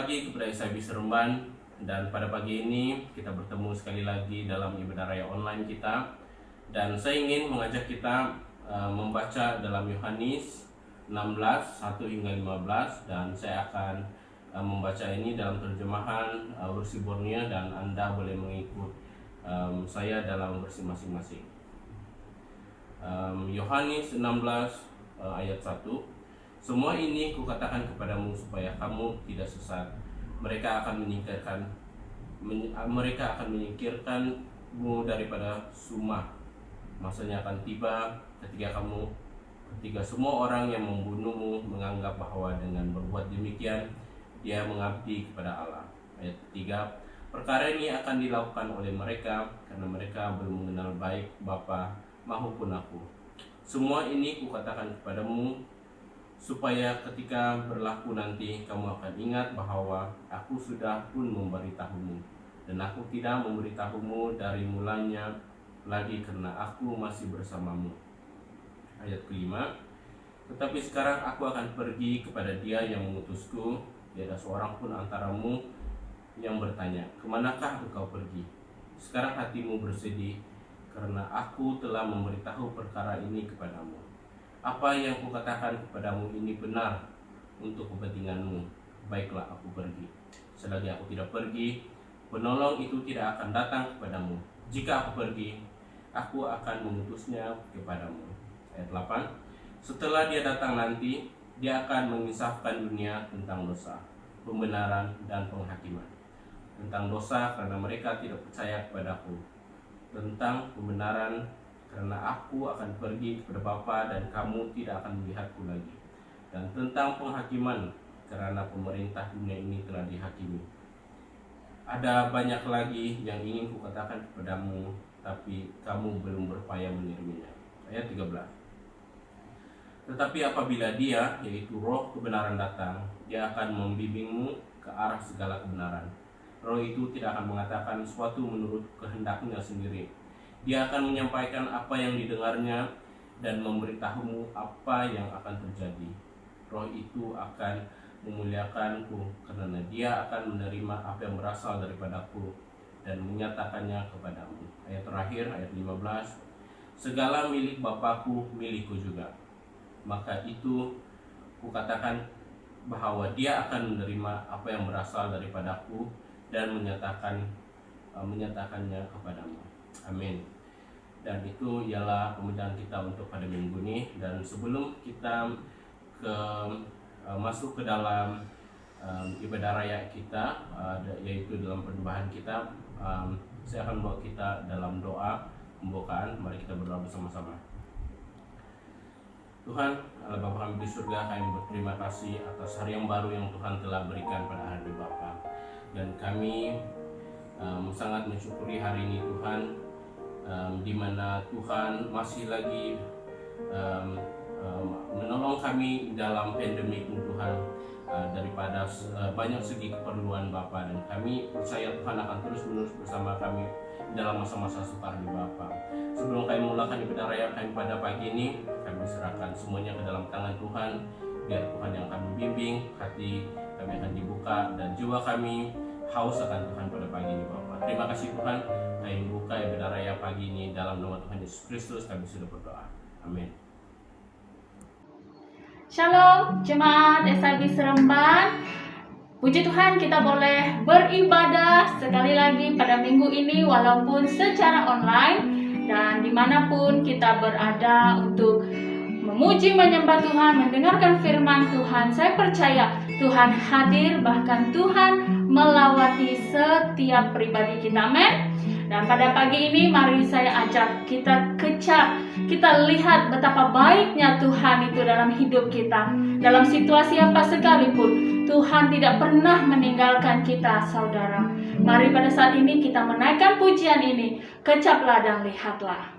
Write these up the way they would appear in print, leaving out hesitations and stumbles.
pagi kepada SIB Seremban, dan pada pagi ini kita bertemu sekali lagi dalam ibadah raya online kita. Dan saya ingin mengajak kita membaca dalam Yohanes 16, 1 hingga 15, dan saya akan membaca ini dalam terjemahan versi Borneo, dan Anda boleh mengikut saya dalam versi masing-masing. Yohanes 16 ayat 1. Semua ini kukatakan kepadamu supaya kamu tidak sesat. Mereka akan menyingkirkanmu daripada sumah. Masanya akan tiba ketika semua orang yang membunuhmu menganggap bahwa dengan berbuat demikian dia mengabdi kepada Allah. Ayat 3. Perkara ini akan dilakukan oleh mereka karena mereka belum mengenal baik Bapa maupun aku. Semua ini kukatakan kepadamu supaya ketika berlaku nanti kamu akan ingat bahwa aku sudah pun memberitahumu, dan aku tidak memberitahumu dari mulanya lagi karena aku masih bersamamu. Ayat kelima. Tetapi sekarang aku akan pergi kepada Dia yang mengutusku. Tiada seorang pun antaramu yang bertanya, kemanakah engkau pergi? Sekarang hatimu bersedih karena aku telah memberitahu perkara ini kepadamu. Apa yang kukatakan kepadamu ini benar untuk kepentinganmu. Baiklah, aku pergi. Selagi aku tidak pergi, penolong itu tidak akan datang kepadamu. Jika aku pergi, aku akan mengutusnya kepadamu. Ayat 8. Setelah dia datang nanti, dia akan menginsafkan dunia tentang dosa, pembenaran, dan penghakiman. Tentang dosa karena mereka tidak percaya kepadaku. Tentang pembenaran karena aku akan pergi kepada Bapa dan kamu tidak akan melihatku lagi. Dan tentang penghakiman karena pemerintah dunia ini telah dihakimi. Ada banyak lagi yang ingin kukatakan kepadamu, tapi kamu belum berupaya menerimanya. Ayat 13. Tetapi apabila Dia, yaitu Roh kebenaran datang, Dia akan membimbingmu ke arah segala kebenaran. Roh itu tidak akan mengatakan sesuatu menurut kehendaknya sendiri. Dia akan menyampaikan apa yang didengarnya dan memberitahumu apa yang akan terjadi. Roh itu akan memuliakanku karena Dia akan menerima apa yang berasal daripadaku dan menyatakannya kepadamu. Ayat terakhir, ayat 15. Segala milik Bapakku milikku juga. Maka itu kukatakan bahwa Dia akan menerima apa yang berasal daripadaku dan menyatakannya kepadamu. Amin. Dan itu ialah pembacaan kita untuk pada minggu ini. Dan sebelum kita masuk ke dalam ibadah raya kita, yaitu dalam penyembahan kita, saya akan bawa kita dalam doa pembukaan. Mari kita berdoa bersama-sama. Tuhan, Allah Bapa kami di surga, kami berterima kasih atas hari yang baru yang Tuhan telah berikan pada hari Bapa. Dan kami sangat mensyukuri hari ini Tuhan, di mana Tuhan masih lagi menolong kami dalam pandemik Tuhan, daripada banyak segi keperluan Bapa, dan kami percaya Tuhan akan terus-menerus bersama kami dalam masa-masa sukar di Bapa. Sebelum kami mulakan ibadah raya kami pada pagi ini, kami serahkan semuanya ke dalam tangan Tuhan. Biar Tuhan yang akan membimbing, hati kami akan dibuka, dan jiwa kami haus akan Tuhan pada pagi ini Bapa. Terima kasih Tuhan, kami buka ibadah raya pagi ini dalam nama Tuhan Yesus Kristus kami sudah berdoa. Amin. Shalom jemaat SIB Seremban. Puji Tuhan, kita boleh beribadah sekali lagi pada minggu ini walaupun secara online, dan dimanapun kita berada untuk memuji, menyembah Tuhan, mendengarkan firman Tuhan. Saya percaya Tuhan hadir, bahkan Tuhan melawati setiap pribadi kita. Amin. Dan pada pagi ini mari saya ajak kita kecap, kita lihat betapa baiknya Tuhan itu dalam hidup kita. Dalam situasi apa sekalipun, Tuhan tidak pernah meninggalkan kita, saudara. Mari pada saat ini kita menaikkan pujian ini, kecaplah dan lihatlah.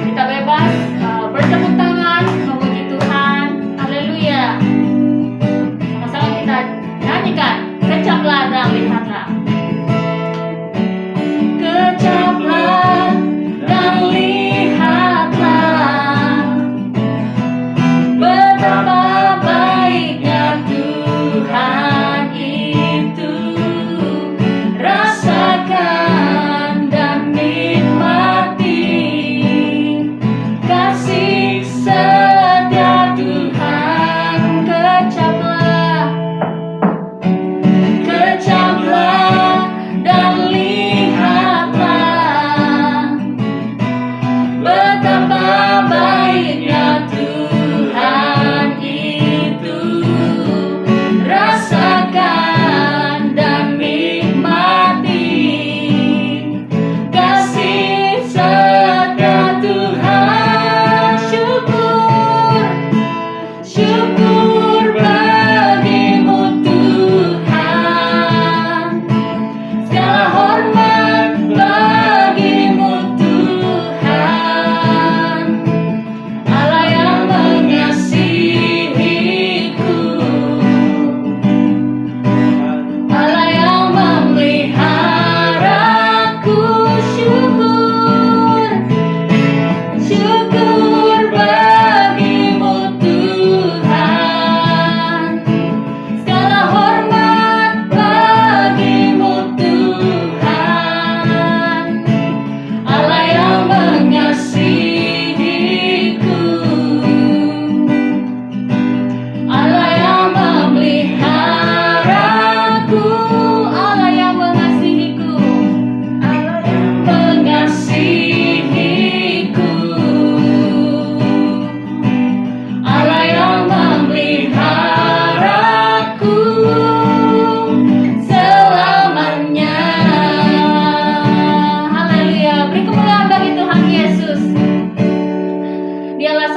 Kita bebas bertepuk tangan memuji Tuhan. Haleluya. Sama-sama kita nyanyikan, kecaplah dan lihatlah. Kecaplah dan lihatlah betapa baiknya Tuhan.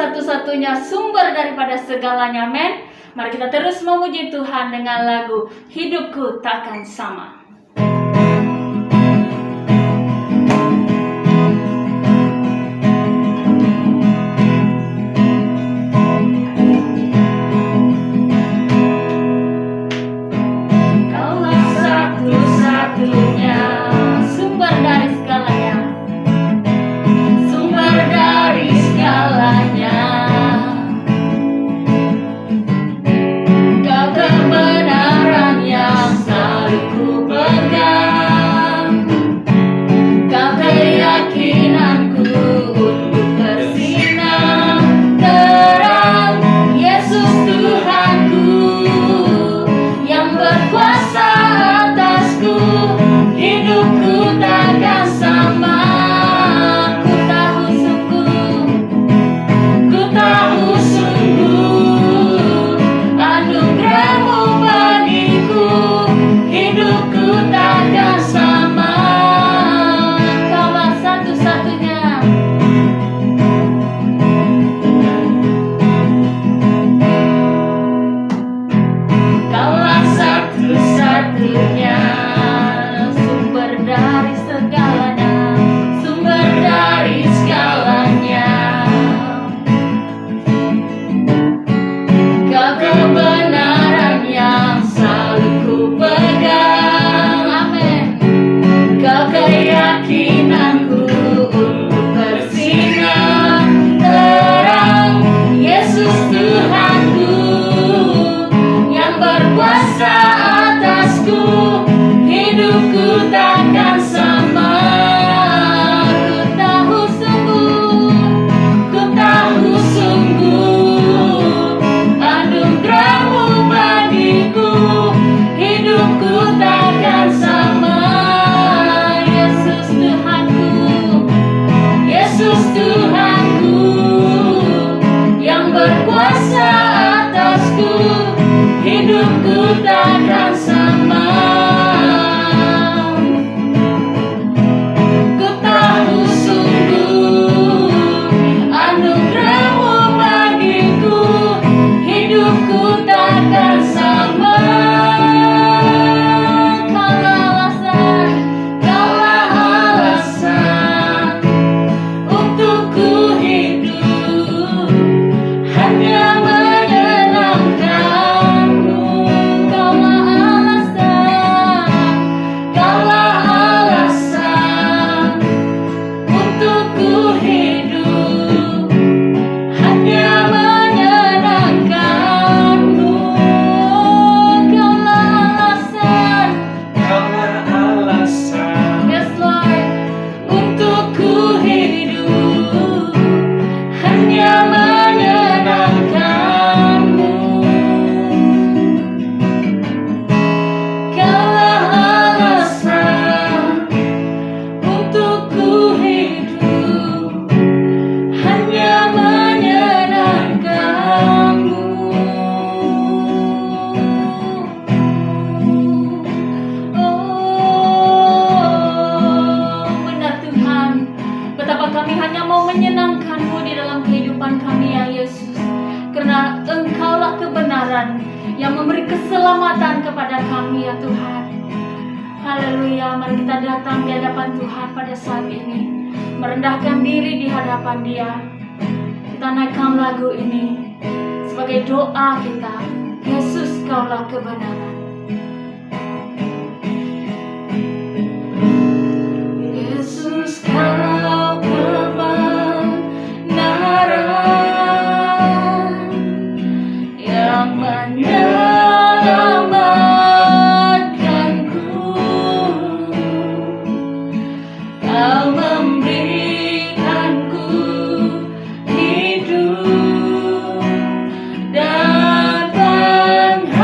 satu-satunya sumber daripada segalanya, men. Mari kita terus memuji Tuhan dengan lagu Hidupku Takkan Sama. Kaulah satu-satunya sumber dari segalanya, sumber dari segalanya. Kau kebenaran yang selalu ku pegang, kau keyakinanku untuk bersinar terang. Yesus Tuhanku yang berkuasa atasku, hidupku takkan sama. Ku tahu sungguh, ku tahu sungguh, anugerah-Mu bagiku, hidupku takkan sama. Kaulah satu-satunya. Kaulah satu-satunya sumber dari segalanya, sumber dari segalanya. Kau kebenaran yang selalu ku pegang, amin. Kau keyakinanku untuk bersinar terang. Yesus Tuhanku yang berkuasa atasku, hidupku takkan sama. Ku tahu sungguh, ku tahu sungguh, anugerah-Mu bagiku, hidupku takkan sama. Yesus Tuhanku, Yesus Tuhanku yang berkuasa atasku, hidupku takkan sama. Ku tahu sungguh, anugerah-Mu bagiku, hidupku takkan sama. Kaulah alasan untuk ku hidup, hanya menyenangkan-Mu. Kaulah alasan untuk ku hidup, hanya menyenangkan-Mu. Kaulah alasan, yes Lord, untuk ku hidup, hanya menyenangkan-Mu. Kaulah alasan untuk ku hidup, hanya menyenangkan-Mu. Oh, benar Tuhan, betapa kami hanya mau menyenangkan-Mu di dalam kehidupan kami, ya Yesus. Karena Engkaulah kebenaran yang memberi keselamatan kepada kami, ya Tuhan. Haleluya, mari kita datang di hadapan Tuhan pada saat ini, merendahkan diri di hadapan Dia. Kita naikkan lagu ini sebagai doa kita. Yesus, Kaulah kebenaran. Yesus, Kau kebenaran yang menyelamatkanku. Kau memberikanku hidup dan pengharapan.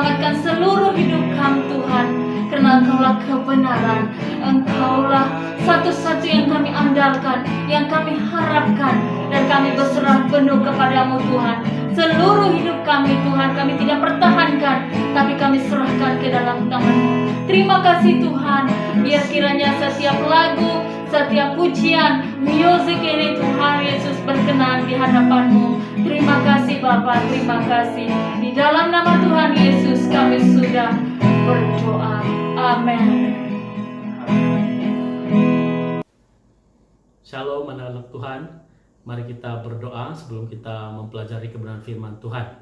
selamatkan seluruh hidup kami Tuhan. Karena Engkaulah kebenaran, Engkaulah satu-satu yang kami andalkan, yang kami harapkan, dan kami berserah penuh kepadamu Tuhan. Seluruh hidup kami Tuhan, kami tidak pertahankan, tapi kami serahkan ke dalam tangan-Mu. Terima kasih Tuhan, biar kiranya setiap lagu, setiap pujian, musik ini Tuhan Yesus berkenan di hadapan-Mu. Terima kasih Bapa, terima kasih. Di dalam nama Tuhan Yesus kami sudah berdoa. Amin. Shalom anak-anak Tuhan. Mari kita berdoa sebelum kita mempelajari kebenaran firman Tuhan.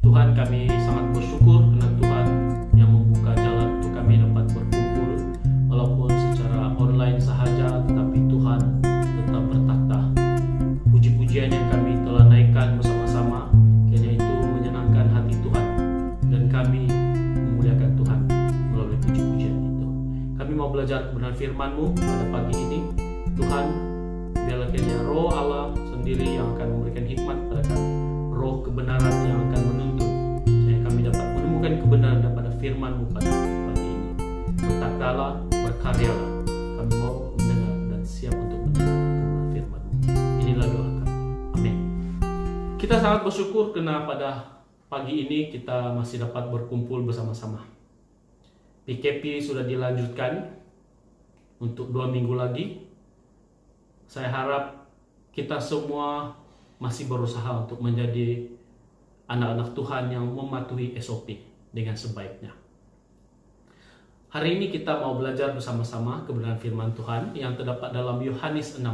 Tuhan, kami sangat bersyukur karena Tuhan yang membuka jalan untuk kami dapat berkumpul walaupun secara online sahaja, tetapi Tuhan tetap bertakhta. Puji-pujian yang kami telah naikkan bersama-sama, kiranya itu menyenangkan hati Tuhan dan kami memuliakan Tuhan melalui puji-pujian itu. Kami mau belajar kebenaran firman-Mu pada pagi ini. Tuhan, biarlah kiranya Roh Allah sendiri yang akan memberikan hikmat pada kami, Roh kebenaran yang akan menuntun, sehingga kami dapat menemukan kebenaran daripada firman-Mu pada pagi ini. Bertakhtalah, berkaryalah. Kami mau mendengar dan siap untuk mendengar kebenaran firman-Mu. Inilah doa kami. Amin. Kita sangat bersyukur karena pada pagi ini kita masih dapat berkumpul bersama-sama. PKP sudah dilanjutkan untuk 2 minggu lagi. Saya harap kita semua masih berusaha untuk menjadi anak-anak Tuhan yang mematuhi SOP dengan sebaiknya. Hari ini kita mau belajar bersama-sama kebenaran firman Tuhan yang terdapat dalam Yohanes 16.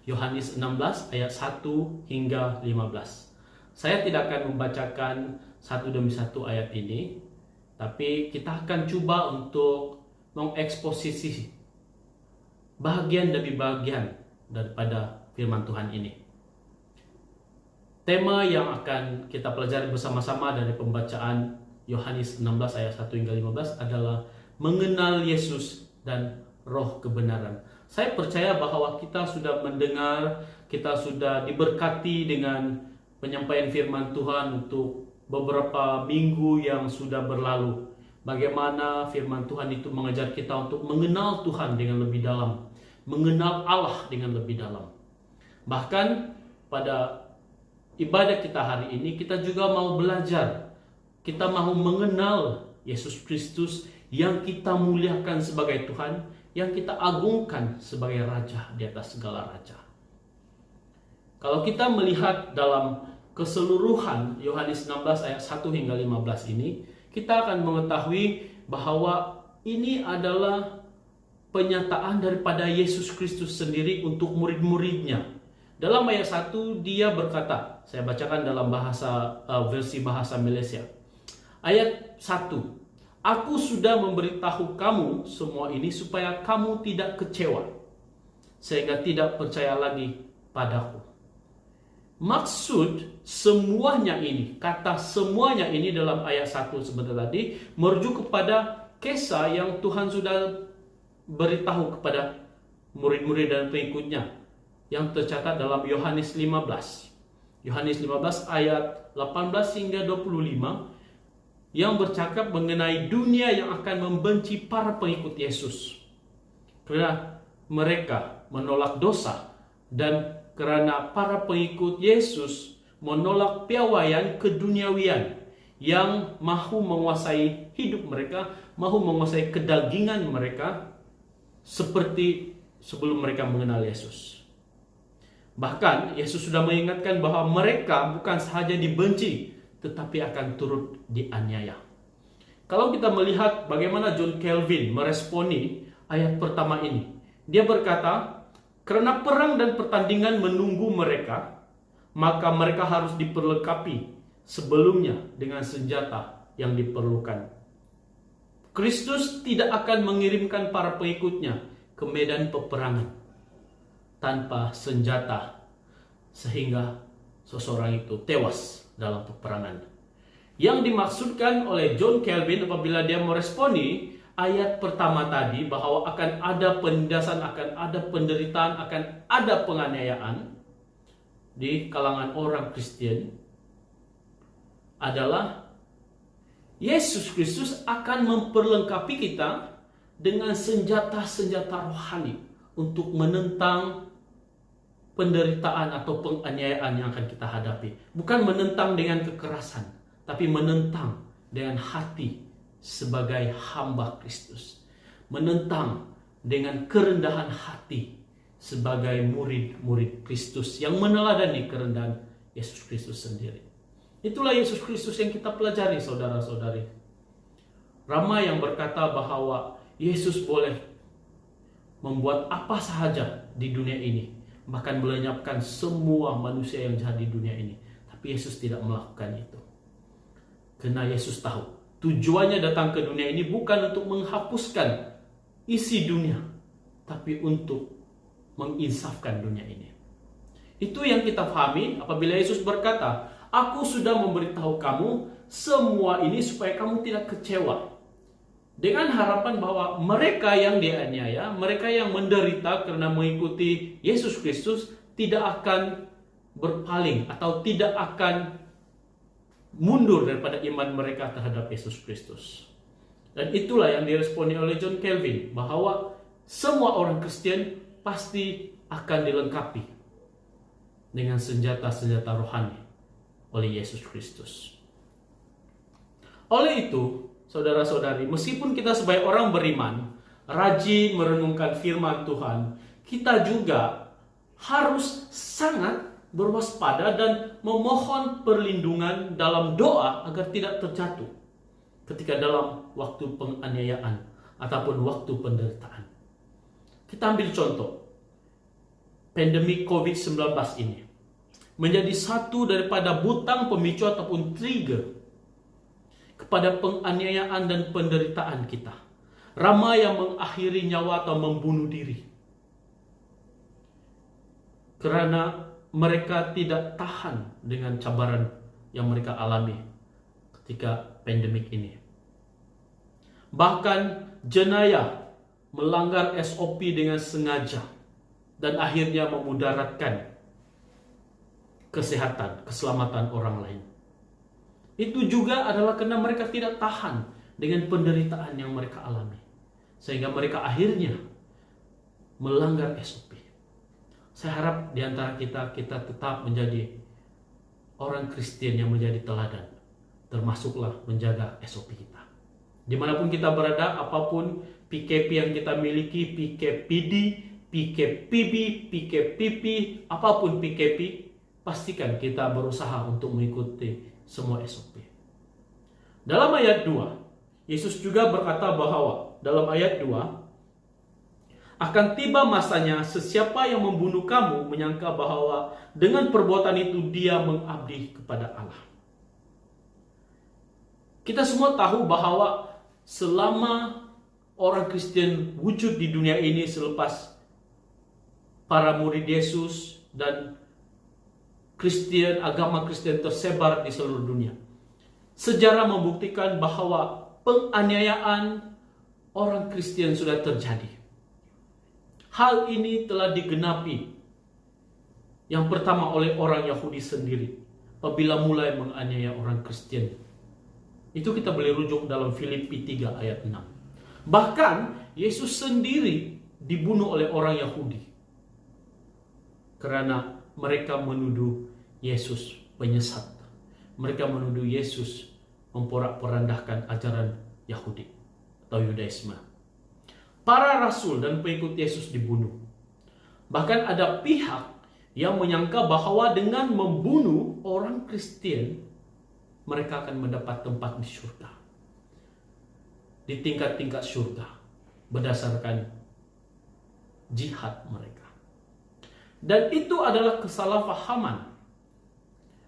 Yohanes 16 ayat 1 hingga 15. Saya tidak akan membacakan satu demi satu ayat ini, tapi kita akan coba untuk mengeksposisi bagian demi bagian daripada firman Tuhan ini. Tema yang akan kita pelajari bersama-sama dari pembacaan Yohanes 16 ayat 1 hingga 15 adalah mengenal Yesus dan roh kebenaran. Saya percaya bahwa kita sudah mendengar, kita sudah diberkati dengan penyampaian firman Tuhan untuk beberapa minggu yang sudah berlalu. Bagaimana firman Tuhan itu mengajar kita untuk mengenal Tuhan dengan lebih dalam, mengenal Allah dengan lebih dalam. Bahkan pada ibadah kita hari ini kita juga mau belajar. Kita mau mengenal Yesus Kristus yang kita muliakan sebagai Tuhan, yang kita agungkan sebagai Raja di atas segala raja. Kalau kita melihat dalam keseluruhan Yohanes 16 ayat 1 hingga 15 ini, kita akan mengetahui bahwa ini adalah penyataan daripada Yesus Kristus sendiri untuk murid-muridnya. Dalam ayat 1 dia berkata, saya bacakan dalam versi bahasa Malaysia. Ayat 1, aku sudah memberitahu kamu semua ini supaya kamu tidak kecewa, sehingga tidak percaya lagi padaku. Maksud semuanya ini, kata semuanya ini dalam ayat 1 sebentar tadi merujuk kepada kisah yang Tuhan sudah beritahu kepada murid-murid dan pengikutnya yang tercatat dalam Yohanes 15. Yohanes 15 ayat 18 hingga 25 yang bercakap mengenai dunia yang akan membenci para pengikut Yesus karena mereka menolak dosa, dan karena para pengikut Yesus menolak piawaian keduniawian yang mahu menguasai hidup mereka, mahu menguasai kedagingan mereka seperti sebelum mereka mengenal Yesus. Bahkan Yesus sudah mengingatkan bahwa mereka bukan sahaja dibenci, tetapi akan turut dianiaya. Kalau kita melihat bagaimana John Calvin meresponi ayat pertama ini, dia berkata, karena perang dan pertandingan menunggu mereka, maka mereka harus diperlengkapi sebelumnya dengan senjata yang diperlukan. Kristus tidak akan mengirimkan para pengikutnya ke medan peperangan tanpa senjata, sehingga seseorang itu tewas dalam peperangan. Yang dimaksudkan oleh John Calvin apabila dia meresponi ayat pertama tadi bahwa akan ada penindasan, akan ada penderitaan, akan ada penganiayaan di kalangan orang Kristen adalah Yesus Kristus akan memperlengkapi kita dengan senjata-senjata rohani untuk menentang penderitaan atau penganiayaan yang akan kita hadapi. Bukan menentang dengan kekerasan, tapi menentang dengan hati sebagai hamba Kristus. Menentang dengan kerendahan hati sebagai murid-murid Kristus yang meneladani kerendahan Yesus Kristus sendiri. Itulah Yesus Kristus yang kita pelajari, saudara-saudari. Ramai yang berkata bahwa Yesus boleh membuat apa sahaja di dunia ini, bahkan melenyapkan semua manusia yang jahat di dunia ini. Tapi Yesus tidak melakukan itu. Karena Yesus tahu tujuannya datang ke dunia ini bukan untuk menghapuskan isi dunia, tapi untuk menginsafkan dunia ini. Itu yang kita pahami apabila Yesus berkata, "Aku sudah memberitahu kamu semua ini supaya kamu tidak kecewa." Dengan harapan bahwa mereka yang dianiaya, mereka yang menderita karena mengikuti Yesus Kristus tidak akan berpaling atau tidak akan mundur daripada iman mereka terhadap Yesus Kristus. Dan itulah yang diresponi oleh John Calvin, bahwa semua orang Kristen pasti akan dilengkapi dengan senjata-senjata rohani oleh Yesus Kristus. Oleh itu, saudara-saudari, meskipun kita sebagai orang beriman rajin merenungkan firman Tuhan, kita juga harus sangat berwaspada dan memohon perlindungan dalam doa agar tidak terjatuh ketika dalam waktu penganiayaan ataupun waktu penderitaan. Kita ambil contoh pandemi COVID-19 ini menjadi satu daripada butang pemicu ataupun trigger kepada penganiayaan dan penderitaan kita. Ramai yang mengakhiri nyawa atau membunuh diri karena mereka tidak tahan dengan cabaran yang mereka alami ketika pandemik ini. Bahkan jenayah melanggar SOP dengan sengaja dan akhirnya memudaratkan kesehatan, keselamatan orang lain. Itu juga adalah karena mereka tidak tahan dengan penderitaan yang mereka alami, sehingga mereka akhirnya melanggar SOP. Saya harap di antara kita tetap menjadi orang Kristen yang menjadi teladan, termasuklah menjaga SOP kita. Dimanapun kita berada, apapun PKP yang kita miliki, PKPD, PKPB, PKPP, apapun PKP, pastikan kita berusaha untuk mengikuti semua SOP. Dalam ayat 2, Yesus juga berkata bahwa dalam ayat 2, akan tiba masanya sesiapa yang membunuh kamu menyangka bahwa dengan perbuatan itu dia mengabdi kepada Allah. Kita semua tahu bahwa selama orang Kristen wujud di dunia ini selepas para murid Yesus dan Kristen, agama Kristen tersebar di seluruh dunia, sejarah membuktikan bahwa penganiayaan orang Kristen sudah terjadi. Hal ini telah digenapi yang pertama oleh orang Yahudi sendiri apabila mulai menganiaya orang Kristen. Itu kita boleh rujuk dalam Filipi 3 ayat 6. Bahkan Yesus sendiri dibunuh oleh orang Yahudi karena mereka menuduh Yesus penyesat. Mereka menuduh Yesus memporak-porandahkan ajaran Yahudi atau Yudaisme. Para rasul dan pengikut Yesus dibunuh. Bahkan ada pihak yang menyangka bahwa dengan membunuh orang Kristen, mereka akan mendapat tempat di surga, di tingkat-tingkat surga, berdasarkan jihad mereka. Dan itu adalah kesalahpahaman.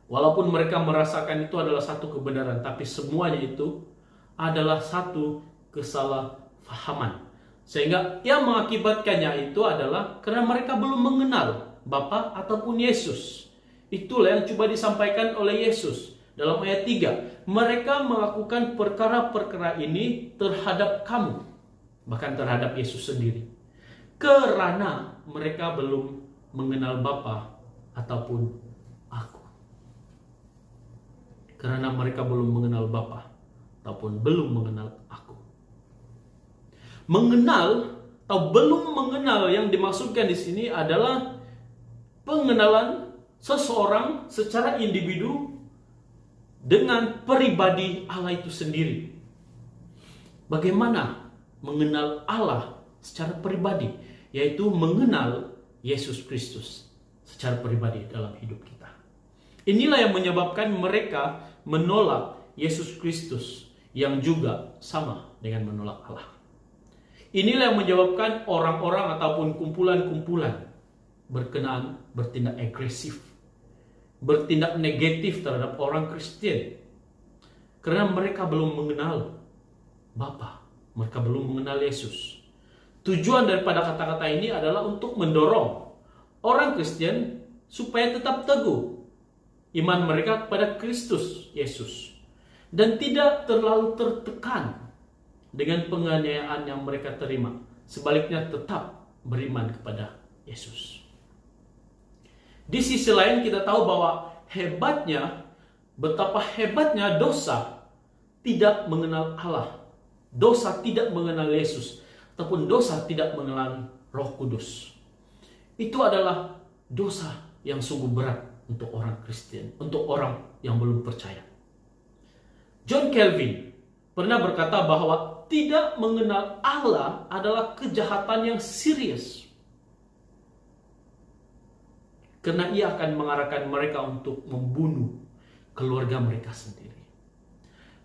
Walaupun mereka merasakan itu adalah satu kebenaran, tapi semuanya itu adalah satu kesalahpahaman. Sehingga yang mengakibatkannya itu adalah karena mereka belum mengenal Bapa ataupun Yesus. Itulah yang coba disampaikan oleh Yesus dalam ayat 3. Mereka melakukan perkara-perkara ini terhadap kamu, bahkan terhadap Yesus sendiri, karena mereka belum mengenal Bapa ataupun aku. Karena mereka belum mengenal Bapa ataupun belum mengenal aku. Mengenal atau belum mengenal yang dimaksudkan di sini adalah pengenalan seseorang secara individu dengan pribadi Allah itu sendiri. Bagaimana mengenal Allah secara pribadi? Yaitu mengenal Yesus Kristus secara pribadi dalam hidup kita. Inilah yang menyebabkan mereka menolak Yesus Kristus yang juga sama dengan menolak Allah. Inilah yang menyebabkan orang-orang ataupun kumpulan-kumpulan bertindak agresif, bertindak negatif terhadap orang Kristen. Karena mereka belum mengenal Bapa, mereka belum mengenal Yesus. Tujuan daripada kata-kata ini adalah untuk mendorong orang Kristen supaya tetap teguh iman mereka kepada Kristus Yesus dan tidak terlalu tertekan dengan penganiayaan yang mereka terima. Sebaliknya tetap beriman kepada Yesus. Di sisi lain kita tahu bahwa betapa hebatnya dosa tidak mengenal Allah. Dosa tidak mengenal Yesus, ataupun dosa tidak mengenal Roh Kudus. Itu adalah dosa yang sungguh berat untuk orang Kristen, untuk orang yang belum percaya. John Calvin pernah berkata bahwa tidak mengenal Allah adalah kejahatan yang serius. Karena ia akan mengarahkan mereka untuk membunuh keluarga mereka sendiri.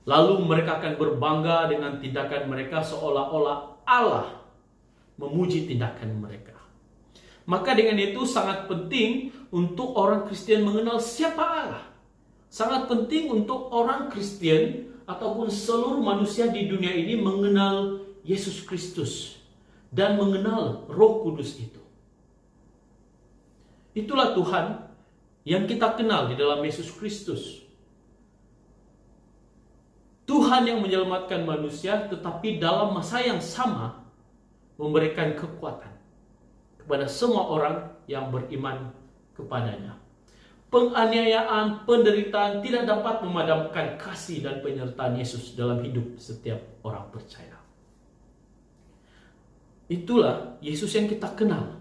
Lalu mereka akan berbangga dengan tindakan mereka seolah-olah Allah memuji tindakan mereka. Maka dengan itu sangat penting untuk orang Kristen mengenal siapa Allah. Sangat penting untuk orang Kristen ataupun seluruh manusia di dunia ini mengenal Yesus Kristus dan mengenal Roh Kudus itu. Itulah Tuhan yang kita kenal di dalam Yesus Kristus. Tuhan yang menyelamatkan manusia, tetapi dalam masa yang sama memberikan kekuatan kepada semua orang yang beriman kepadanya. Penganiayaan, penderitaan tidak dapat memadamkan kasih dan penyertaan Yesus dalam hidup setiap orang percaya. Itulah Yesus yang kita kenal.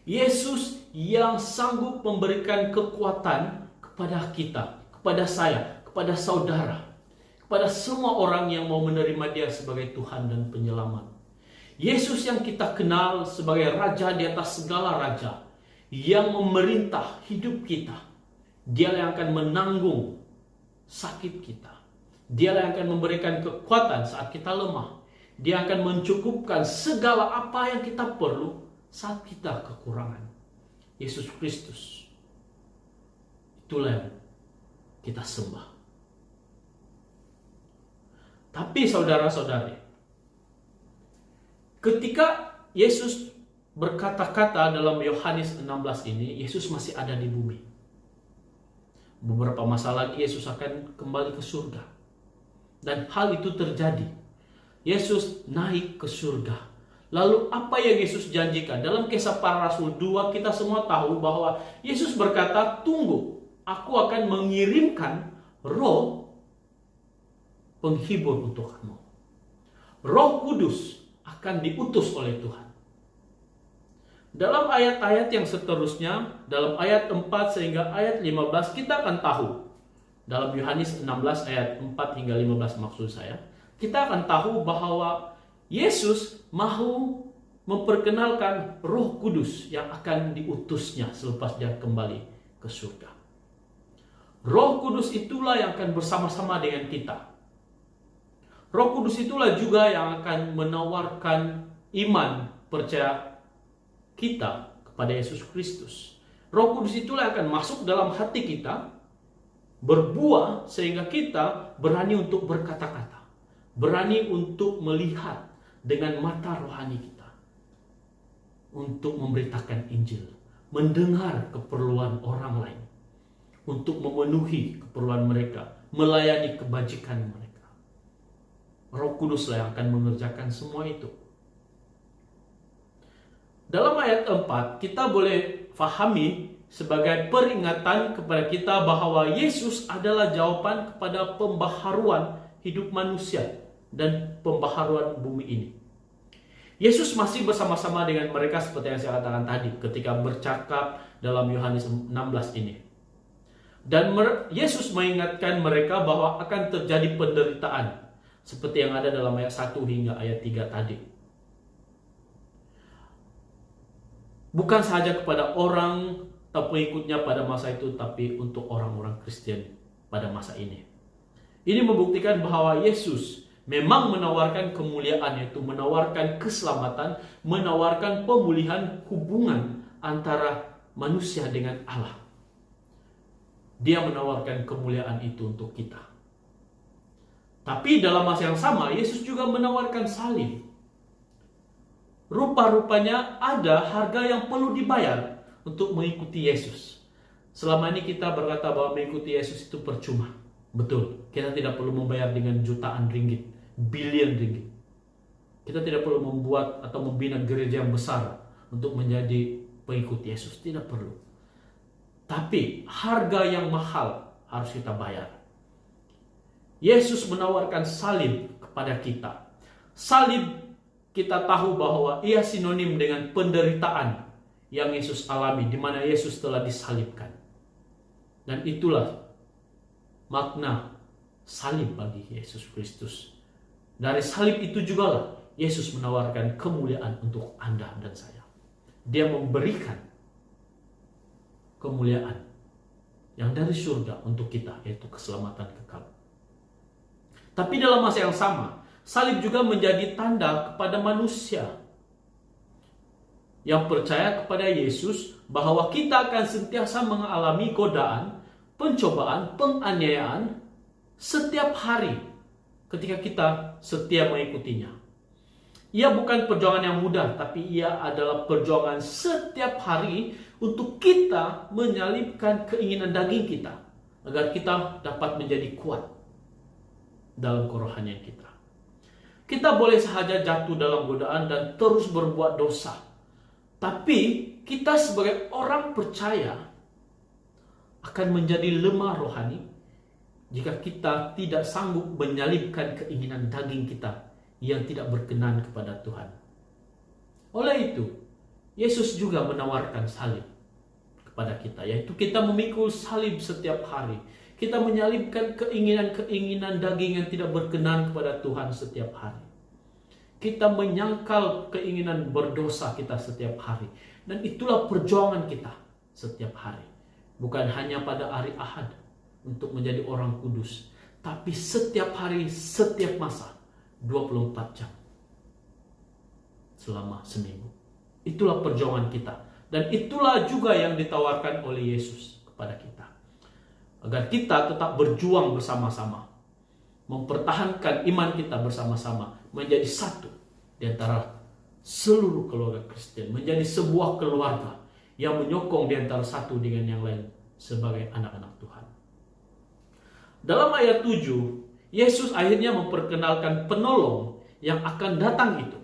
Yesus yang sanggup memberikan kekuatan kepada kita, kepada saya, kepada saudara, kepada semua orang yang mau menerima Dia sebagai Tuhan dan Penyelamat. Yesus yang kita kenal sebagai Raja di atas segala raja, yang memerintah hidup kita. Dia yang akan menanggung sakit kita. Dia yang akan memberikan kekuatan saat kita lemah. Dia akan mencukupkan segala apa yang kita perlu saat kita kekurangan. Yesus Kristus. Itulah yang kita sembah. Tapi saudara-saudari, ketika Yesus berkata-kata dalam Yohanes 16 ini, Yesus masih ada di bumi. Beberapa masa lagi Yesus akan kembali ke surga. Dan hal itu terjadi. Yesus naik ke surga. Lalu apa yang Yesus janjikan? Dalam Kisah Para Rasul 2 kita semua tahu bahwa Yesus berkata, tunggu, aku akan mengirimkan Roh penghibur untuk kamu. Roh Kudus akan diutus oleh Tuhan. Dalam ayat-ayat yang seterusnya, dalam ayat 4 sehingga ayat 15 kita akan tahu. Dalam Yohanes 16 ayat 4 hingga 15 maksud saya, kita akan tahu bahwa Yesus mau memperkenalkan Roh Kudus yang akan diutusnya selepas Dia kembali ke surga. Roh Kudus itulah yang akan bersama-sama dengan kita. Roh Kudus itulah juga yang akan menawarkan iman percaya kita kepada Yesus Kristus. Roh Kudus itulah yang akan masuk dalam hati kita, berbuah sehingga kita berani untuk berkata-kata, berani untuk melihat dengan mata rohani kita, untuk memberitakan Injil, mendengar keperluan orang lain, untuk memenuhi keperluan mereka, melayani kebajikan mereka. Roh Kuduslah yang akan mengerjakan semua itu. Dalam ayat 4 kita boleh fahami sebagai peringatan kepada kita bahwa Yesus adalah jawaban kepada pembaharuan hidup manusia dan pembaharuan bumi ini. Yesus masih bersama-sama dengan mereka seperti yang saya katakan tadi ketika bercakap dalam Yohanes 16 ini. Dan Yesus mengingatkan mereka bahwa akan terjadi penderitaan seperti yang ada dalam ayat 1 hingga ayat 3 tadi. Bukan saja kepada orang atau pengikutnya pada masa itu, tapi untuk orang-orang Kristen pada masa ini. Ini membuktikan bahwa Yesus memang menawarkan kemuliaan, yaitu menawarkan keselamatan, menawarkan pemulihan hubungan antara manusia dengan Allah. Dia menawarkan kemuliaan itu untuk kita. Tapi dalam masa yang sama, Yesus juga menawarkan salib. Rupa-rupanya ada harga yang perlu dibayar untuk mengikuti Yesus. Selama ini kita berkata bahwa mengikuti Yesus itu percuma. Betul, kita tidak perlu membayar dengan jutaan ringgit, bilion ringgit. Kita tidak perlu membuat atau membina gereja yang besar untuk menjadi pengikut Yesus. Tidak perlu. Tapi harga yang mahal harus kita bayar. Yesus menawarkan salib kepada kita. Salib kita tahu bahwa ia sinonim dengan penderitaan yang Yesus alami, di mana Yesus telah disalibkan. Dan itulah makna salib bagi Yesus Kristus. Dari salib itu jugalah Yesus menawarkan kemuliaan untuk Anda dan saya. Dia memberikan kemuliaan yang dari surga untuk kita, yaitu keselamatan kekal. Tapi dalam masa yang sama, salib juga menjadi tanda kepada manusia yang percaya kepada Yesus bahwa kita akan sentiasa mengalami godaan, pencobaan, penganiayaan setiap hari ketika kita setia mengikutinya. Ia bukan perjuangan yang mudah, tapi ia adalah perjuangan setiap hari untuk kita menyalibkan keinginan daging kita agar kita dapat menjadi kuat dalam kerohanian kita. Kita boleh sahaja jatuh dalam godaan dan terus berbuat dosa. Tapi kita sebagai orang percaya akan menjadi lemah rohani jika kita tidak sanggup menyalibkan keinginan daging kita yang tidak berkenan kepada Tuhan. Oleh itu, Yesus juga menawarkan salib kepada kita, yaitu kita memikul salib setiap hari. Kita menyalibkan keinginan-keinginan daging yang tidak berkenan kepada Tuhan setiap hari. Kita menyangkal keinginan berdosa kita setiap hari. Dan itulah perjuangan kita setiap hari. Bukan hanya pada hari Ahad untuk menjadi orang kudus, tapi setiap hari, setiap masa, 24 jam selama seminggu. Itulah perjuangan kita. Dan itulah juga yang ditawarkan oleh Yesus kepada kita. Agar kita tetap berjuang bersama-sama, mempertahankan iman kita bersama-sama, menjadi satu di antara seluruh keluarga Kristen, menjadi sebuah keluarga yang menyokong di antara satu dengan yang lain sebagai anak-anak Tuhan. Dalam ayat 7, Yesus akhirnya memperkenalkan penolong yang akan datang itu.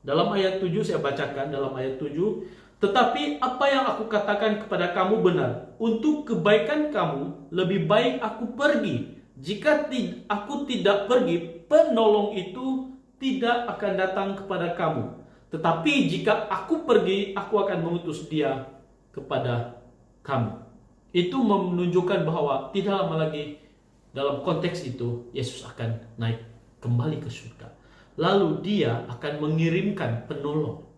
Dalam ayat 7 saya bacakan, dalam ayat 7, tetapi apa yang aku katakan kepada kamu benar, untuk kebaikan kamu lebih baik aku pergi. Jika aku tidak pergi, penolong itu tidak akan datang kepada kamu. Tetapi jika aku pergi, aku akan mengutus dia kepada kamu. Itu menunjukkan bahwa tidak lama lagi dalam konteks itu Yesus akan naik kembali ke surga. Lalu dia akan mengirimkan penolong.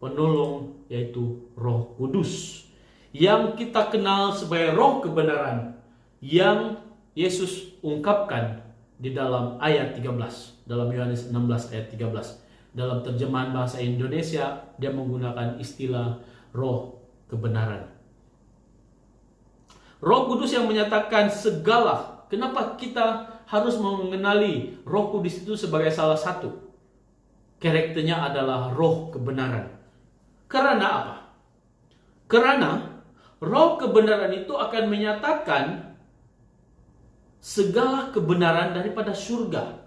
Penolong yaitu Roh Kudus, yang kita kenal sebagai Roh kebenaran, yang Yesus ungkapkan di dalam ayat 13, dalam Yohanes 16 ayat 13. Dalam terjemahan bahasa Indonesia, dia menggunakan istilah Roh kebenaran. Roh Kudus yang menyatakan segala. Kenapa kita harus mengenali Roh Kudus itu sebagai salah satu? Karakternya adalah Roh kebenaran. Karena apa? Karena Roh kebenaran itu akan menyatakan segala kebenaran daripada surga.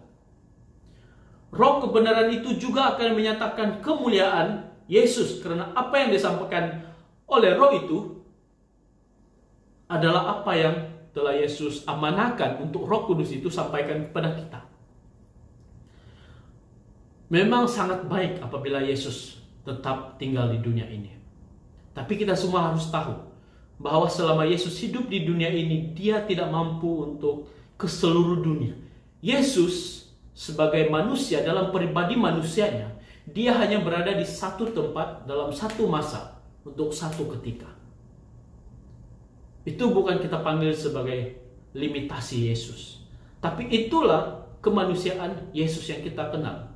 Roh kebenaran itu juga akan menyatakan kemuliaan Yesus, karena apa yang disampaikan oleh Roh itu adalah apa yang telah Yesus amanahkan untuk Roh Kudus itu sampaikan kepada kita. Memang sangat baik apabila Yesus tetap tinggal di dunia ini. Tapi kita semua harus tahu bahwa selama Yesus hidup di dunia ini, dia tidak mampu untuk ke seluruh dunia. Yesus sebagai manusia dalam pribadi manusianya, dia hanya berada di satu tempat dalam satu masa untuk satu ketika. Itu bukan kita panggil sebagai limitasi Yesus, tapi itulah kemanusiaan Yesus yang kita kenal.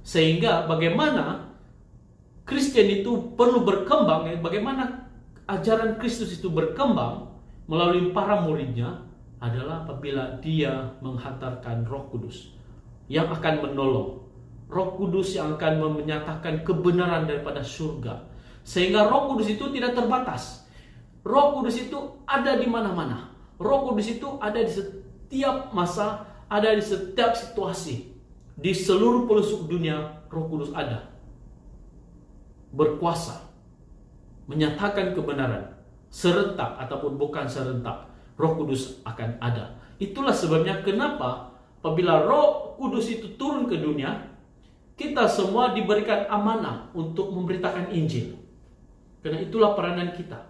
Sehingga bagaimana Kristen itu perlu berkembang, bagaimana ajaran Kristus itu berkembang melalui para muridnya adalah apabila dia menghantarkan Roh Kudus yang akan menolong, Roh Kudus yang akan menyatakan kebenaran daripada surga. Sehingga Roh Kudus itu tidak terbatas. Roh Kudus itu ada di mana-mana. Roh Kudus itu ada di setiap masa, ada di setiap situasi. Di seluruh pelosok dunia, Roh Kudus ada. Berkuasa. Menyatakan kebenaran. Serentak ataupun bukan serentak, Roh Kudus akan ada. Itulah sebabnya kenapa apabila Roh Kudus itu turun ke dunia, kita semua diberikan amanah untuk memberitakan Injil. Karena itulah peranan kita.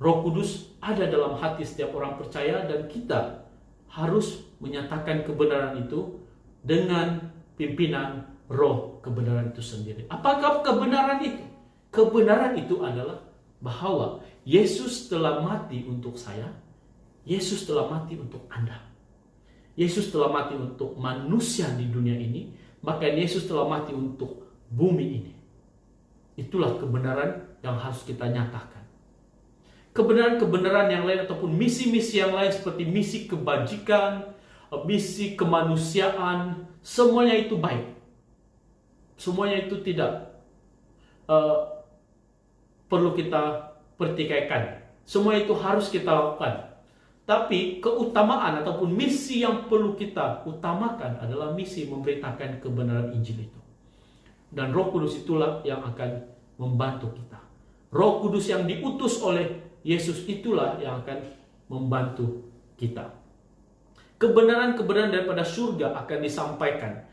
Roh Kudus ada dalam hati setiap orang percaya dan kita harus menyatakan kebenaran itu dengan pimpinan roh kebenaran itu sendiri. Apakah kebenaran itu? Kebenaran itu adalah bahwa Yesus telah mati untuk saya, Yesus telah mati untuk Anda. Yesus telah mati untuk manusia di dunia ini, maka Yesus telah mati untuk bumi ini. Itulah kebenaran yang harus kita nyatakan. Kebenaran-kebenaran yang lain ataupun misi-misi yang lain seperti misi kebajikan, misi kemanusiaan, semuanya itu baik. Semuanya itu tidak perlu kita pertikaikan. Semua itu harus kita lakukan. Tapi keutamaan ataupun misi yang perlu kita utamakan adalah misi memberitakan kebenaran Injil itu. Dan Roh Kudus itulah yang akan membantu kita. Roh Kudus yang diutus oleh Yesus itulah yang akan membantu kita. Kebenaran-kebenaran daripada surga akan disampaikan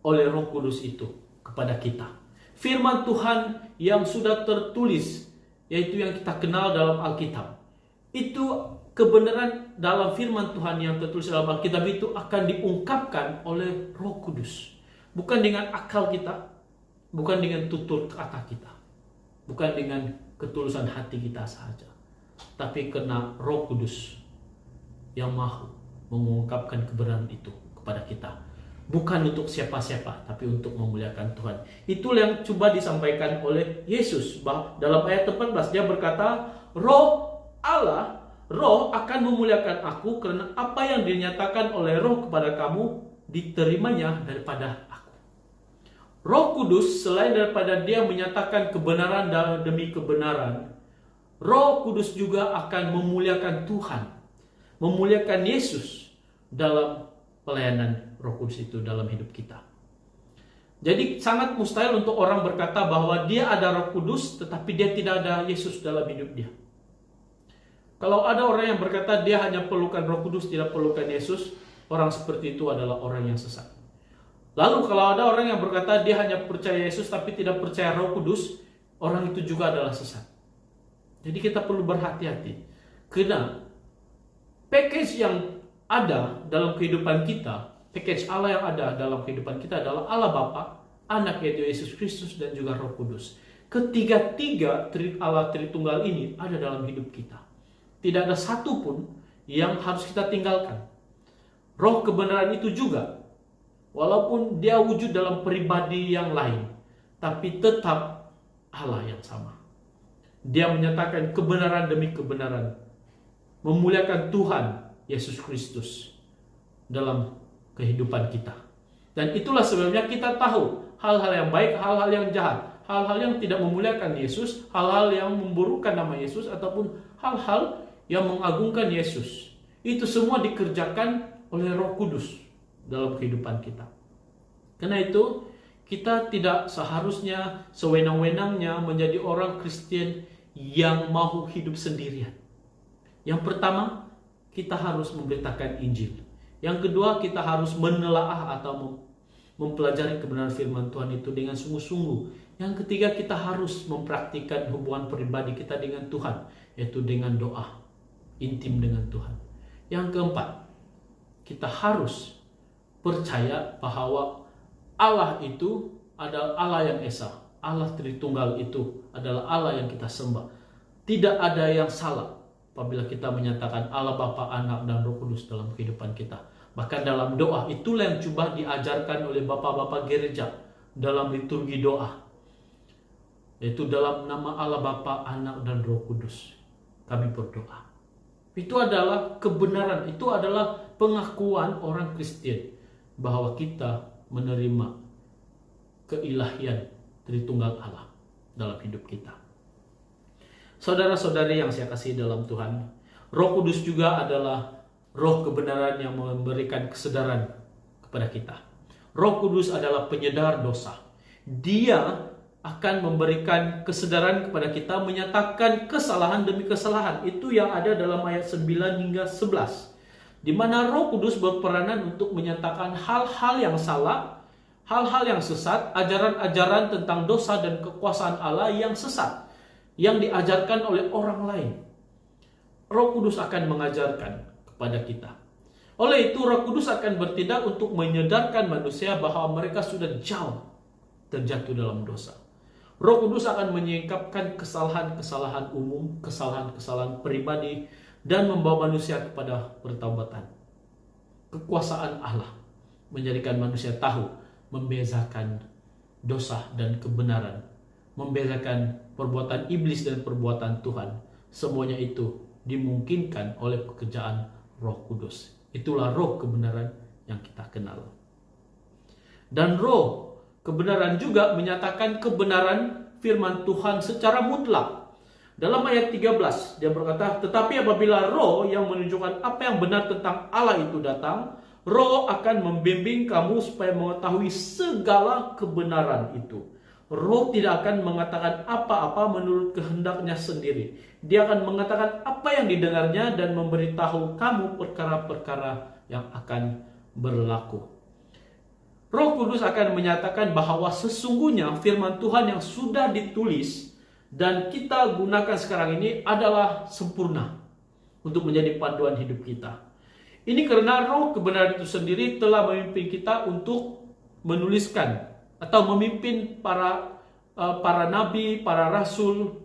oleh Roh Kudus itu kepada kita. Firman Tuhan yang sudah tertulis, yaitu yang kita kenal dalam Alkitab. Itu kebenaran dalam firman Tuhan yang tertulis dalam Alkitab itu akan diungkapkan oleh Roh Kudus. Bukan dengan akal kita, bukan dengan tutur kata kita, bukan dengan ketulusan hati kita saja. Tapi karena Roh Kudus yang mahu mengungkapkan kebenaran itu kepada kita. Bukan untuk siapa-siapa, tapi untuk memuliakan Tuhan. Itulah yang coba disampaikan oleh Yesus. Dalam ayat 18 dia berkata, Roh Allah, Roh akan memuliakan aku karena apa yang dinyatakan oleh Roh kepada kamu diterimanya daripada aku. Roh Kudus selain daripada dia menyatakan kebenaran demi kebenaran, Roh Kudus juga akan memuliakan Tuhan, memuliakan Yesus dalam pelayanan Roh Kudus itu dalam hidup kita. Jadi sangat mustahil untuk orang berkata bahwa dia ada Roh Kudus tetapi dia tidak ada Yesus dalam hidup dia. Kalau ada orang yang berkata dia hanya perlukan Roh Kudus, tidak perlukan Yesus, orang seperti itu adalah orang yang sesat. Lalu kalau ada orang yang berkata dia hanya percaya Yesus tapi tidak percaya Roh Kudus, orang itu juga adalah sesat. Jadi kita perlu berhati-hati. Karena package yang ada dalam kehidupan kita, package Allah yang ada dalam kehidupan kita adalah Allah Bapa, Anak yaitu Yesus Kristus dan juga Roh Kudus. Ketiga-tiga Allah Tritunggal ini ada dalam hidup kita. Tidak ada satu pun yang harus kita tinggalkan. Roh kebenaran itu juga, walaupun dia wujud dalam pribadi yang lain, tapi tetap Allah yang sama. Dia menyatakan kebenaran demi kebenaran, memuliakan Tuhan Yesus Kristus dalam kehidupan kita. Dan itulah sebabnya kita tahu hal-hal yang baik, hal-hal yang jahat, hal-hal yang tidak memuliakan Yesus, hal-hal yang memburukkan nama Yesus, ataupun hal-hal yang mengagungkan Yesus. Itu semua dikerjakan oleh Roh Kudus dalam kehidupan kita. Karena itu kita tidak seharusnya sewenang-wenangnya menjadi orang Kristen yang mau hidup sendirian. Yang pertama, kita harus memberitakan Injil. Yang kedua, kita harus menelaah atau mempelajari kebenaran firman Tuhan itu dengan sungguh-sungguh. Yang ketiga, kita harus mempraktikkan hubungan pribadi kita dengan Tuhan, yaitu dengan doa intim dengan Tuhan. Yang keempat, kita harus percaya bahwa Allah itu adalah Allah yang Esa. Allah Tritunggal itu adalah Allah yang kita sembah. Tidak ada yang salah apabila kita menyatakan Allah Bapa, Anak, dan Roh Kudus dalam kehidupan kita. Bahkan dalam doa, itulah yang coba diajarkan oleh bapak-bapak gereja dalam liturgi doa, yaitu dalam nama Allah Bapa, Anak, dan Roh Kudus kami berdoa. Itu adalah kebenaran, itu adalah pengakuan orang Kristen bahwa kita menerima keilahian Tritunggal Allah dalam hidup kita. Saudara-saudari yang saya kasih dalam Tuhan, Roh Kudus juga adalah roh kebenaran yang memberikan kesadaran kepada kita. Roh Kudus adalah penyedar dosa. Dia akan memberikan kesadaran kepada kita, menyatakan kesalahan demi kesalahan. Itu yang ada dalam ayat 9 hingga 11. Di mana Roh Kudus berperanan untuk menyatakan hal-hal yang salah, hal-hal yang sesat, ajaran-ajaran tentang dosa dan kekuasaan Allah yang sesat, yang diajarkan oleh orang lain. Roh Kudus akan mengajarkan kepada kita. Oleh itu, Roh Kudus akan bertindak untuk menyadarkan manusia bahwa mereka sudah jauh terjatuh dalam dosa. Roh Kudus akan menyingkapkan kesalahan-kesalahan umum, kesalahan-kesalahan pribadi, dan membawa manusia kepada pertaubatan. Kekuasaan Allah menjadikan manusia tahu membezakan dosa dan kebenaran, membezakan perbuatan iblis dan perbuatan Tuhan. Semuanya itu dimungkinkan oleh pekerjaan Roh Kudus. Itulah roh kebenaran yang kita kenal. Dan roh kebenaran juga menyatakan kebenaran firman Tuhan secara mutlak. Dalam ayat 13 dia berkata, tetapi apabila roh yang menunjukkan apa yang benar tentang Allah itu datang, roh akan membimbing kamu supaya mengetahui segala kebenaran itu. Roh tidak akan mengatakan apa-apa menurut kehendaknya sendiri. Dia akan mengatakan apa yang didengarnya dan memberitahu kamu perkara-perkara yang akan berlaku. Roh Kudus akan menyatakan bahwa sesungguhnya firman Tuhan yang sudah ditulis dan kita gunakan sekarang ini adalah sempurna untuk menjadi panduan hidup kita. Ini karena roh kebenaran itu sendiri telah memimpin kita untuk menuliskan atau memimpin para nabi, para rasul,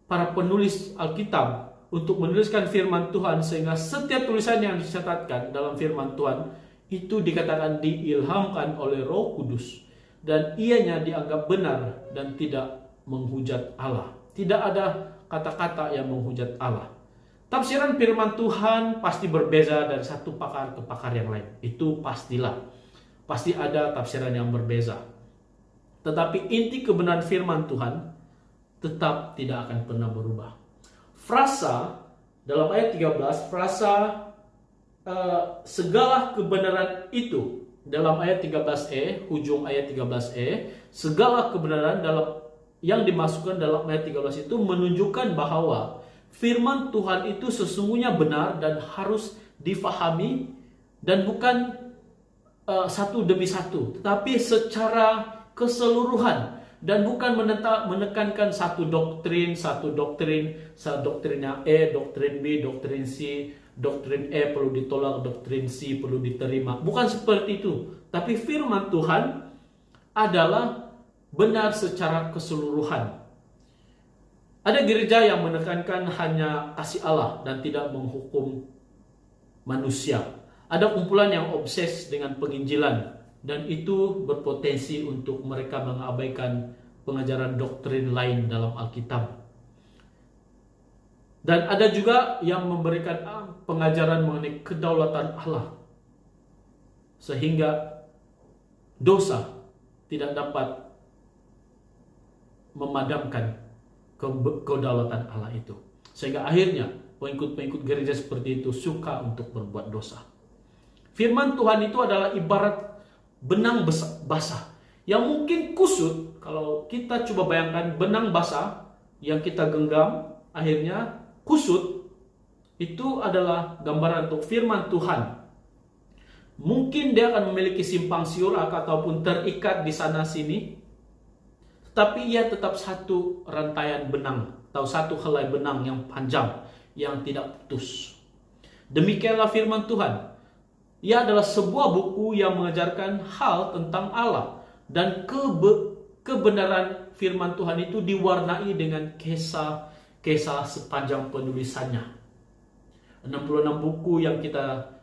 para penulis Alkitab untuk menuliskan firman Tuhan, sehingga setiap tulisan yang dicatatkan dalam firman Tuhan itu dikatakan diilhamkan oleh Roh Kudus dan ianya dianggap benar dan tidak menghujat Allah. Tidak ada kata-kata yang menghujat Allah. Tafsiran firman Tuhan pasti berbeza dari satu pakar ke pakar yang lain. Itu pastilah. Pasti ada tafsiran yang berbeza. Tetapi inti kebenaran firman Tuhan tetap tidak akan pernah berubah. Frasa dalam ayat 13, frasa segala kebenaran itu dalam ayat 13e, ujung ayat 13e, segala kebenaran yang dimasukkan dalam ayat 13 itu menunjukkan bahwa firman Tuhan itu sesungguhnya benar dan harus difahami, dan bukan satu demi satu, tetapi secara keseluruhan, dan bukan menekankan satu doktrin, doktrinnya E, doktrin B, doktrin C, doktrin E perlu ditolak, doktrin C perlu diterima. Bukan seperti itu, tapi firman Tuhan adalah benar secara keseluruhan. Ada gereja yang menekankan hanya kasih Allah dan tidak menghukum manusia. Ada kumpulan yang obses dengan penginjilan, dan itu berpotensi untuk mereka mengabaikan pengajaran doktrin lain dalam Alkitab. Dan ada juga yang memberikan pengajaran mengenai kedaulatan Allah, sehingga dosa tidak dapat memadamkan kedaulatan Allah itu. Sehingga akhirnya pengikut-pengikut gereja seperti itu suka untuk berbuat dosa. Firman Tuhan itu adalah ibarat benang basah yang mungkin kusut. Kalau kita coba bayangkan benang basah yang kita genggam akhirnya kusut, itu adalah gambaran untuk firman Tuhan. Mungkin dia akan memiliki simpang siur ataupun terikat di sana sini, tetapi ia tetap satu rantaian benang atau satu helai benang yang panjang yang tidak putus. Demikianlah firman Tuhan. Ia adalah sebuah buku yang mengajarkan hal tentang Allah, dan kebenaran firman Tuhan itu diwarnai dengan kisah sepanjang penulisannya. 66 buku yang kita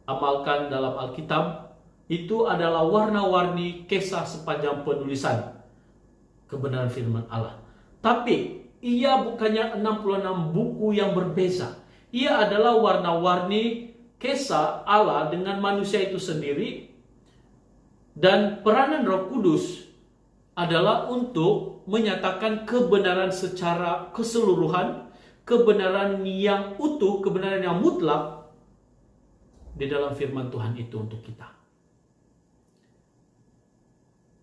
amalkan dalam Alkitab itu adalah warna-warni kisah sepanjang penulisan kebenaran firman Allah. Tapi ia bukannya 66 buku yang berbeza. Ia adalah warna-warni kisah Allah dengan manusia itu sendiri, dan peranan Roh Kudus adalah untuk menyatakan kebenaran secara keseluruhan, kebenaran yang utuh, kebenaran yang mutlak di dalam firman Tuhan itu untuk kita.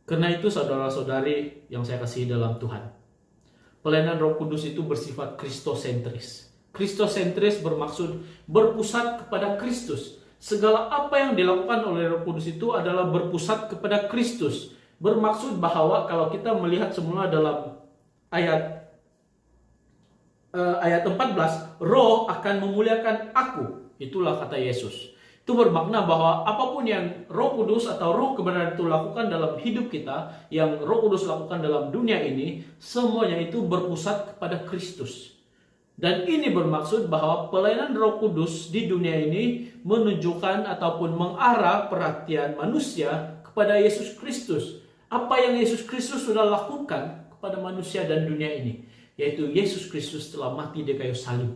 Karena itu saudara-saudari yang saya kasihi dalam Tuhan, pelayanan Roh Kudus itu bersifat kristosentris. Kristosentris bermaksud berpusat kepada Kristus. Segala apa yang dilakukan oleh Roh Kudus itu adalah berpusat kepada Kristus. Bermaksud bahwa kalau kita melihat semula dalam ayat 14, Roh akan memuliakan aku. Itulah kata Yesus. Itu bermakna bahwa apapun yang Roh Kudus atau Roh kebenaran itu lakukan dalam hidup kita, yang Roh Kudus lakukan dalam dunia ini, semuanya itu berpusat kepada Kristus. Dan ini bermaksud bahwa pelayanan Roh Kudus di dunia ini menunjukkan ataupun mengarah perhatian manusia kepada Yesus Kristus. Apa yang Yesus Kristus sudah lakukan kepada manusia dan dunia ini, yaitu Yesus Kristus telah mati di kayu salib.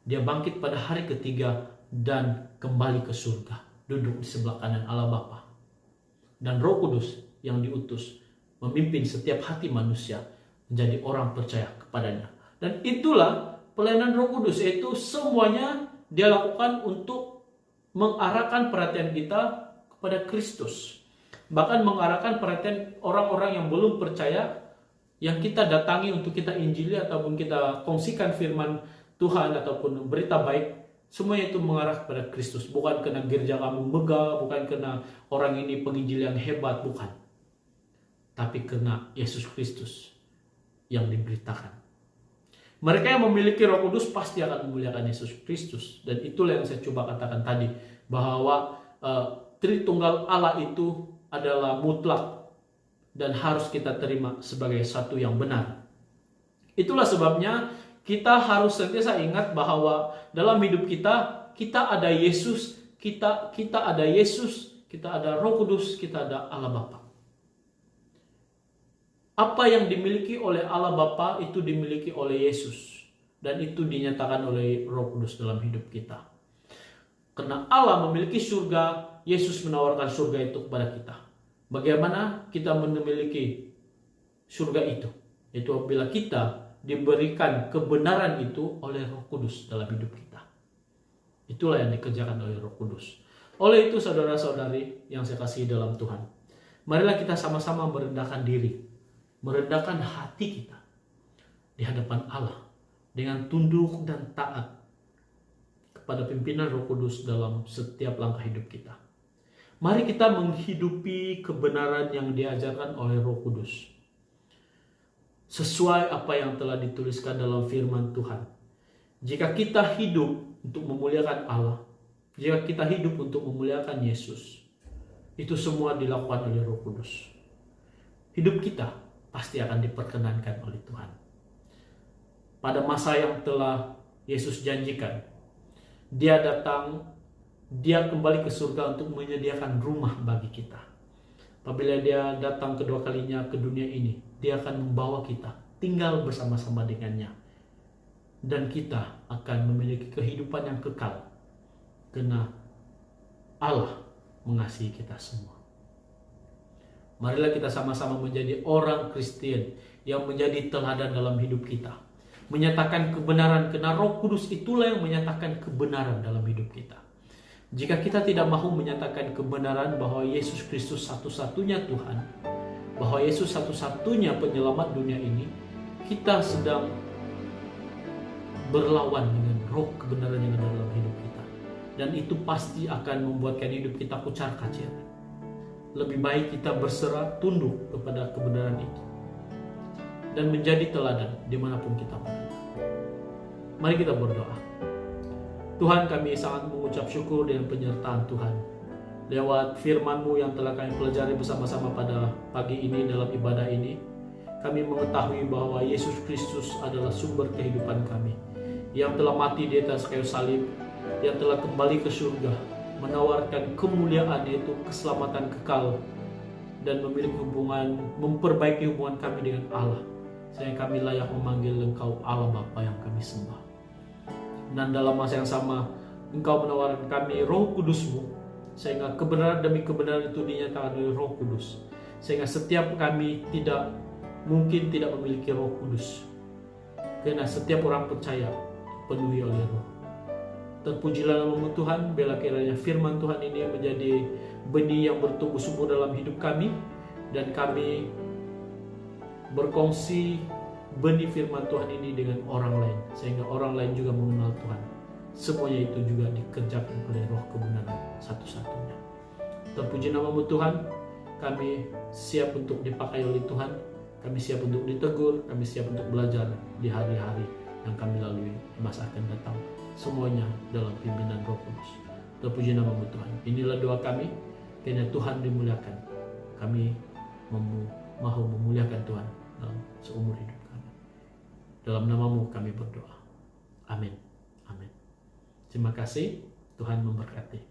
Dia bangkit pada hari ketiga dan kembali ke surga, duduk di sebelah kanan Allah Bapa. Dan Roh Kudus yang diutus memimpin setiap hati manusia menjadi orang percaya kepadanya. Dan itulah pelayanan Roh Kudus, yaitu semuanya dia lakukan untuk mengarahkan perhatian kita kepada Kristus. Bahkan mengarahkan perhatian orang-orang yang belum percaya, yang kita datangi untuk kita injili ataupun kita kongsikan firman Tuhan ataupun berita baik, semuanya itu mengarah kepada Kristus. Bukan karena gereja kamu megah, bukan karena orang ini penginjil yang hebat, bukan. Tapi karena Yesus Kristus yang diberitakan. Mereka yang memiliki Roh Kudus pasti akan memuliakan Yesus Kristus. Dan itulah yang saya coba katakan tadi, bahwa Tritunggal Allah itu adalah mutlak dan harus kita terima sebagai satu yang benar. Itulah sebabnya kita harus senantiasa ingat bahwa dalam hidup kita ada Yesus, kita ada Yesus, kita ada Roh Kudus, kita ada Allah Bapa. Apa yang dimiliki oleh Allah Bapa itu dimiliki oleh Yesus, dan itu dinyatakan oleh Roh Kudus dalam hidup kita. Karena Allah memiliki surga, Yesus menawarkan surga itu kepada kita. Bagaimana kita memiliki surga itu? Itu apabila kita diberikan kebenaran itu oleh Roh Kudus dalam hidup kita. Itulah yang dikerjakan oleh Roh Kudus. Oleh itu saudara-saudari yang saya kasihi dalam Tuhan, marilah kita sama-sama merendahkan diri, merendahkan hati kita di hadapan Allah dengan tunduk dan taat kepada pimpinan Roh Kudus dalam setiap langkah hidup kita. Mari kita menghidupi kebenaran yang diajarkan oleh Roh Kudus sesuai apa yang telah dituliskan dalam firman Tuhan. Jika kita hidup untuk memuliakan Allah, jika kita hidup untuk memuliakan Yesus, itu semua dilakukan oleh Roh Kudus. Hidup kita pasti akan diperkenankan oleh Tuhan. Pada masa yang telah Yesus janjikan, Dia datang, Dia kembali ke surga untuk menyediakan rumah bagi kita. Apabila Dia datang kedua kalinya ke dunia ini, Dia akan membawa kita tinggal bersama-sama dengannya. Dan kita akan memiliki kehidupan yang kekal. Karena Allah mengasihi kita semua. Marilah kita sama-sama menjadi orang Kristen yang menjadi teladan dalam hidup kita. Menyatakan kebenaran, karena Roh Kudus itulah yang menyatakan kebenaran dalam hidup kita. Jika kita tidak mahu menyatakan kebenaran bahwa Yesus Kristus satu-satunya Tuhan, bahwa Yesus satu-satunya penyelamat dunia ini, kita sedang berlawan dengan roh kebenaran yang ada dalam hidup kita. Dan itu pasti akan membuatkan hidup kita kucar kacir. Lebih baik kita berserah, tunduk kepada kebenaran itu, dan menjadi teladan dimanapun kita berada. Mari kita berdoa. Tuhan, kami sangat mengucap syukur dengan penyertaan Tuhan lewat firman-Mu yang telah kami pelajari bersama-sama pada pagi ini dalam ibadah ini. Kami mengetahui bahwa Yesus Kristus adalah sumber kehidupan kami, yang telah mati di atas kayu salib, yang telah kembali ke surga, menawarkan kemuliaan, yaitu keselamatan kekal, dan memiliki hubungan, memperbaiki hubungan kami dengan Allah, sehingga kami layak memanggil Engkau Allah Bapa yang kami sembah. Dan dalam masa yang sama, Engkau menawarkan kami Roh Kudus-Mu, sehingga kebenaran demi kebenaran itu dinyatakan oleh Roh Kudus, sehingga setiap kami tidak memiliki Roh Kudus, karena setiap orang percaya dipenuhi oleh Roh. Terpujilah nama Tuhan. Bila kiranya firman Tuhan ini menjadi benih yang bertumbuh subur dalam hidup kami, dan kami berkongsi benih firman Tuhan ini dengan orang lain, sehingga orang lain juga mengenal Tuhan. Semuanya itu juga dikerjakan oleh Roh kebenaran satu-satunya. Terpuji nama-Mu Tuhan. Kami siap untuk dipakai oleh Tuhan. Kami siap untuk ditegur. Kami siap untuk belajar di hari-hari yang kami lalui di masa akan datang. Semuanya dalam pimpinan Roh Kudus. Terpuji nama-Mu Tuhan. Inilah doa kami, kiranya Tuhan dimuliakan. Kami mau memuliakan Tuhan dalam seumur hidup kami. Dalam nama-Mu kami berdoa. Amin. Amin. Terima kasih. Tuhan memberkati.